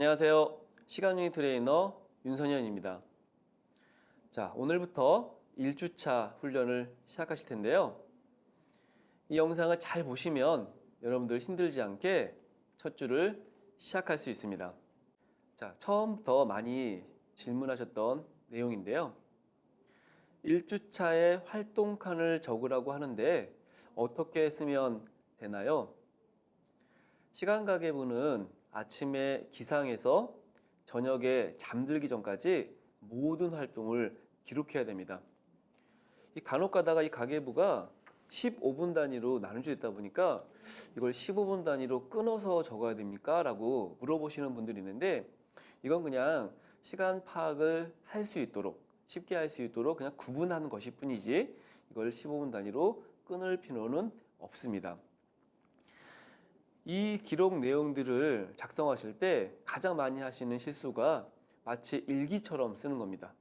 안녕하세요. 시간윤리 트레이너 윤선현입니다. 자, 오늘부터 1주차 훈련을 시작하실 텐데요. 이 영상을 잘 보시면 여러분들 힘들지 않게 첫 주를 시작할 수 있습니다. 자, 처음부터 많이 질문하셨던 내용인데요. 1주차에 활동칸을 적으라고 하는데 어떻게 쓰면 되나요? 시간 가계부는 아침에 기상해서 저녁에 잠들기 전까지 모든 활동을 기록해야 됩니다. 간혹 가다가 이 가계부가 15분 단위로 나눠져 있다 보니까 이걸 15분 단위로 끊어서 적어야 됩니까? 라고 물어보시는 분들이 있는데 이건 그냥 시간 파악을 할 수 있도록 쉽게 할 수 있도록 그냥 구분하는 것일 뿐이지 이걸 15분 단위로 끊을 필요는 없습니다. 이 기록 내용들을 작성하실 때 가장 많이 하시는 실수가 마치 일기처럼 쓰는 겁니다.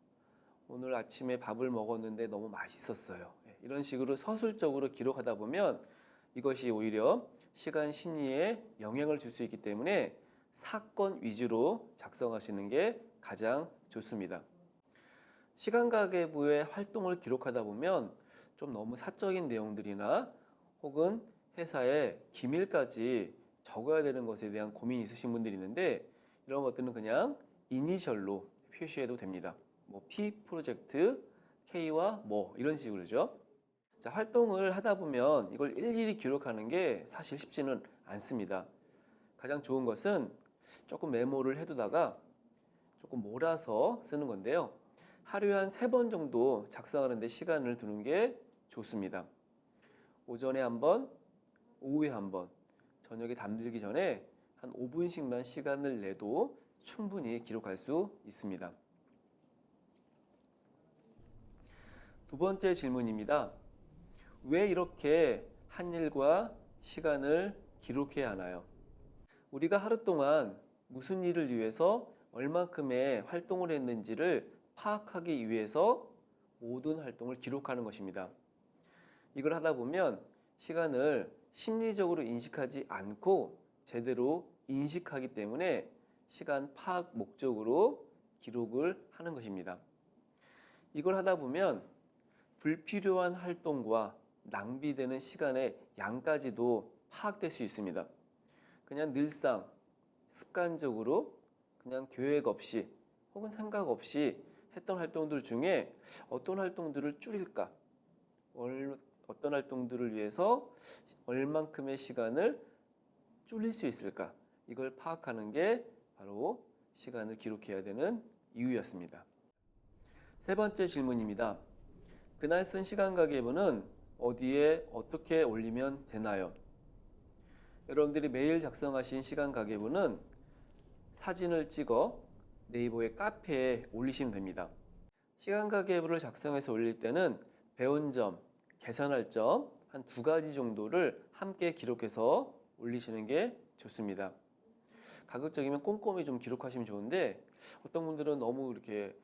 오늘 아침에 밥을 먹었는데 너무 맛있었어요. 이런 식으로 서술적으로 기록하다 보면 이것이 오히려 시간 심리에 영향을 줄 수 있기 때문에 사건 위주로 작성하시는 게 가장 좋습니다. 시간 가계부의 활동을 기록하다 보면 좀 너무 사적인 내용들이나 혹은 회사의 기밀까지 적어야 되는 것에 대한 고민이 있으신 분들이 있는데 이런 것들은 그냥 이니셜로 표시해도 됩니다. 뭐 P 프로젝트, K와 뭐 이런 식으로죠. 자, 활동을 하다 보면 이걸 일일이 기록하는 게 사실 쉽지는 않습니다. 가장 좋은 것은 조금 메모를 해두다가 조금 몰아서 쓰는 건데요. 하루에 한 3번 정도 작성하는 데 시간을 두는 게 좋습니다. 오전에 한 번, 오후에 한 번, 저녁에 잠들기 전에 한 5분씩만 시간을 내도 충분히 기록할 수 있습니다. 두 번째 질문입니다. 왜 이렇게 한 일과 시간을 기록해야 하나요? 우리가 하루 동안 무슨 일을 위해서 얼만큼의 활동을 했는지를 파악하기 위해서 모든 활동을 기록하는 것입니다. 이걸 하다 보면 시간을 심리적으로 인식하지 않고 제대로 인식하기 때문에 시간 파악 목적으로 기록을 하는 것입니다. 이걸 하다 보면 불필요한 활동과 낭비되는 시간의 양까지도 파악될 수 있습니다. 그냥 늘상 습관적으로 그냥 계획 없이 혹은 생각 없이 했던 활동들 중에 어떤 활동들을 줄일까? 어떤 활동들을 위해서 얼만큼의 시간을 줄일 수 있을까? 이걸 파악하는 게 바로 시간을 기록해야 되는 이유였습니다. 세 번째 질문입니다. 그날 쓴 시간 가계부는 어디에 어떻게 올리면 되나요? 여러분들이 매일 작성하신 시간 가계부는 사진을 찍어 네이버의 카페에 올리시면 됩니다. 시간 가계부를 작성해서 올릴 때는 배운 점, 개선할 점 한 2가지 정도를 함께 기록해서 올리시는 게 좋습니다. 가급적이면 꼼꼼히 좀 기록하시면 좋은데 어떤 분들은 너무 이렇게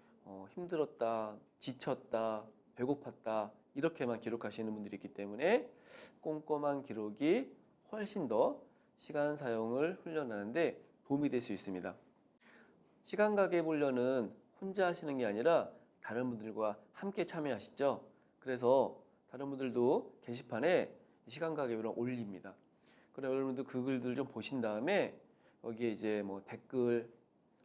힘들었다, 지쳤다, 배고팠다 이렇게만 기록하시는 분들이 있기 때문에 꼼꼼한 기록이 훨씬 더 시간 사용을 훈련하는데 도움이 될 수 있습니다. 시간 가계부 훈련은 혼자 하시는 게 아니라 다른 분들과 함께 참여하시죠. 그래서 다른 분들도 게시판에 시간 가계부를 올립니다. 그럼 여러분들 그 글들 좀 보신 다음에 여기에 이제 뭐 댓글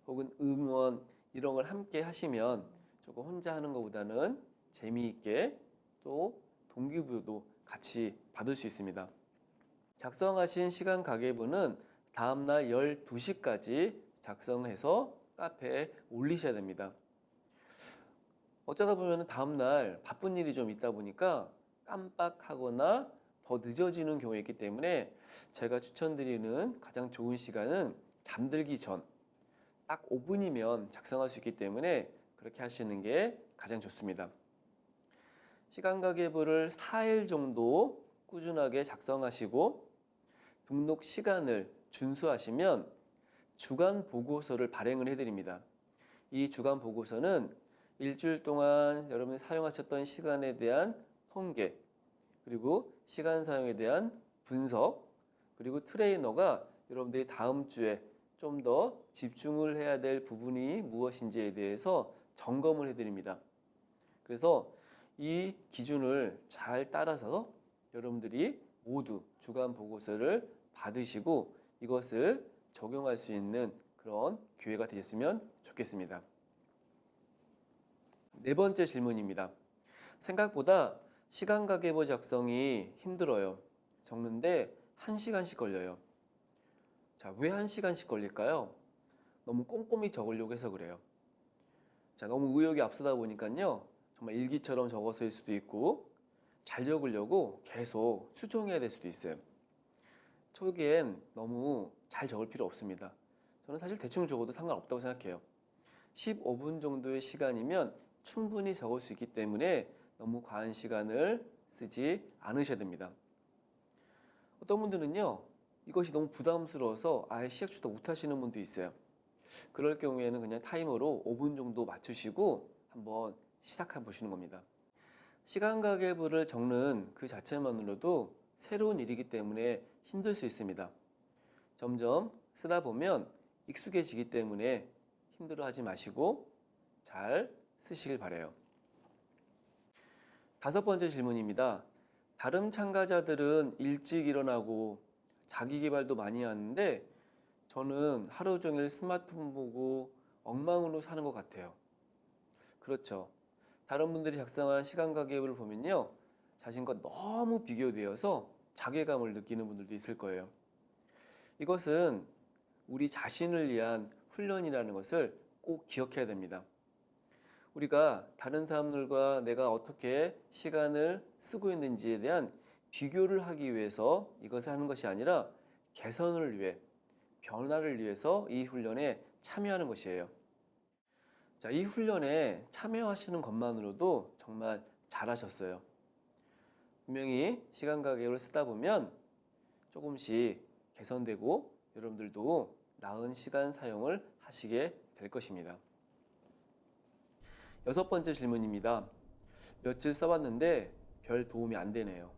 혹은 응원 이런 걸 함께 하시면 조금 혼자 하는 것보다는 재미있게 또 동기부여도 같이 받을 수 있습니다. 작성하신 시간 가계부는 다음날 12시까지 작성해서 카페에 올리셔야 됩니다. 어쩌다 보면 다음날 바쁜 일이 좀 있다 보니까 깜빡하거나 더 늦어지는 경우가 있기 때문에 제가 추천드리는 가장 좋은 시간은 잠들기 전 딱 5분이면 작성할 수 있기 때문에 그렇게 하시는 게 가장 좋습니다. 시간 가계부를 4일 정도 꾸준하게 작성하시고 등록 시간을 준수하시면 주간 보고서를 발행을 해드립니다. 이 주간 보고서는 일주일 동안 여러분이 사용하셨던 시간에 대한 통계, 그리고 시간 사용에 대한 분석, 그리고 트레이너가 여러분들이 다음 주에 좀 더 집중을 해야 될 부분이 무엇인지에 대해서 점검을 해드립니다. 그래서 이 기준을 잘 따라서 여러분들이 모두 주간 보고서를 받으시고 이것을 적용할 수 있는 그런 기회가 되셨으면 좋겠습니다. 네 번째 질문입니다. 생각보다 시간가계부 작성이 힘들어요. 적는데 1시간씩 걸려요. 자, 왜 1시간씩 걸릴까요? 너무 꼼꼼히 적으려고 해서 그래요. 자, 너무 의욕이 앞서다 보니까요. 정말 일기처럼 적어서일 수도 있고 잘 적으려고 계속 수정해야 될 수도 있어요. 초기엔 너무 잘 적을 필요 없습니다. 저는 사실 대충 적어도 상관없다고 생각해요. 15분 정도의 시간이면 충분히 적을 수 있기 때문에 너무 과한 시간을 쓰지 않으셔야 됩니다. 어떤 분들은요, 이것이 너무 부담스러워서 아예 시작부터 못 하시는 분도 있어요. 그럴 경우에는 그냥 타이머로 5분 정도 맞추시고 한번 시작해 보시는 겁니다. 시간가계부를 적는 그 자체만으로도 새로운 일이기 때문에 힘들 수 있습니다. 점점 쓰다 보면 익숙해지기 때문에 힘들어하지 마시고 잘 쓰시길 바라요. 다섯 번째 질문입니다. 다른 참가자들은 일찍 일어나고 자기 개발도 많이 하는데 저는 하루 종일 스마트폰 보고 엉망으로 사는 것 같아요. 그렇죠. 다른 분들이 작성한 시간가계부를 보면요. 자신과 너무 비교되어서 자괴감을 느끼는 분들도 있을 거예요. 이것은 우리 자신을 위한 훈련이라는 것을 꼭 기억해야 됩니다. 우리가 다른 사람들과 내가 어떻게 시간을 쓰고 있는지에 대한 비교를 하기 위해서 이것을 하는 것이 아니라 개선을 위해, 변화를 위해서 이 훈련에 참여하는 것이에요. 자, 이 훈련에 참여하시는 것만으로도 정말 잘하셨어요. 분명히 시간가계부를 쓰다 보면 조금씩 개선되고 여러분들도 나은 시간 사용을 하시게 될 것입니다. 여섯 번째 질문입니다. 며칠 써봤는데 별 도움이 안 되네요.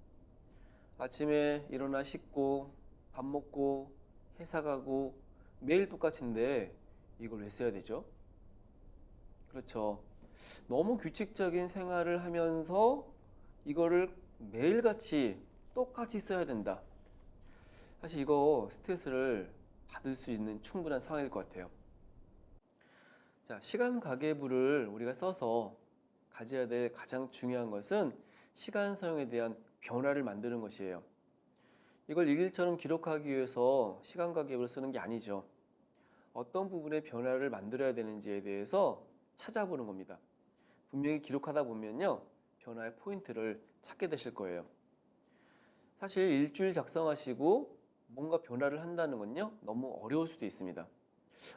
아침에 일어나 씻고 밥 먹고 회사 가고 매일 똑같은데 이걸 왜 써야 되죠? 그렇죠. 너무 규칙적인 생활을 하면서 이거를 매일같이 똑같이 써야 된다. 사실 이거 스트레스를 받을 수 있는 충분한 상황일 것 같아요. 자, 시간 가계부를 우리가 써서 가져야 될 가장 중요한 것은 시간 사용에 대한 변화를 만드는 것이에요. 이걸 일일처럼 기록하기 위해서 시간 가계부를 쓰는 게 아니죠. 어떤 부분에 변화를 만들어야 되는지에 대해서 찾아보는 겁니다. 분명히 기록하다 보면요, 변화의 포인트를 찾게 되실 거예요. 사실 일주일 작성하시고 뭔가 변화를 한다는 건요, 너무 어려울 수도 있습니다.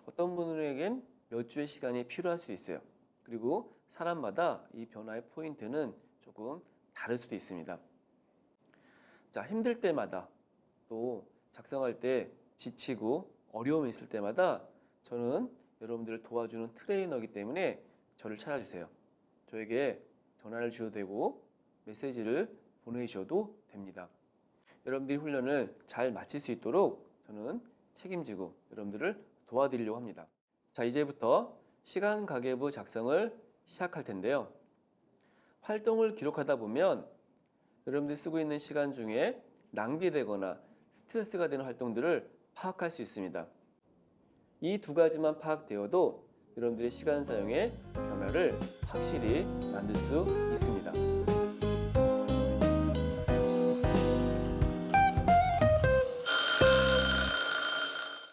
어떤 분에겐 몇 주의 시간이 필요할 수도 있어요. 그리고 사람마다 이 변화의 포인트는 조금 다를 수도 있습니다. 자, 힘들 때마다 또 작성할 때 지치고 어려움이 있을 때마다 저는 여러분들을 도와주는 트레이너이기 때문에 저를 찾아주세요. 저에게 전화를 주셔도 되고 메시지를 보내주셔도 됩니다. 여러분들이 훈련을 잘 마칠 수 있도록 저는 책임지고 여러분들을 도와드리려고 합니다. 자, 이제부터 시간 가계부 작성을 시작할 텐데요. 활동을 기록하다 보면 여러분들이 쓰고 있는 시간 중에 낭비되거나 스트레스가 되는 활동들을 파악할 수 있습니다. 이 두 가지만 파악되어도 여러분들의 시간 사용의 변화를 확실히 만들 수 있습니다.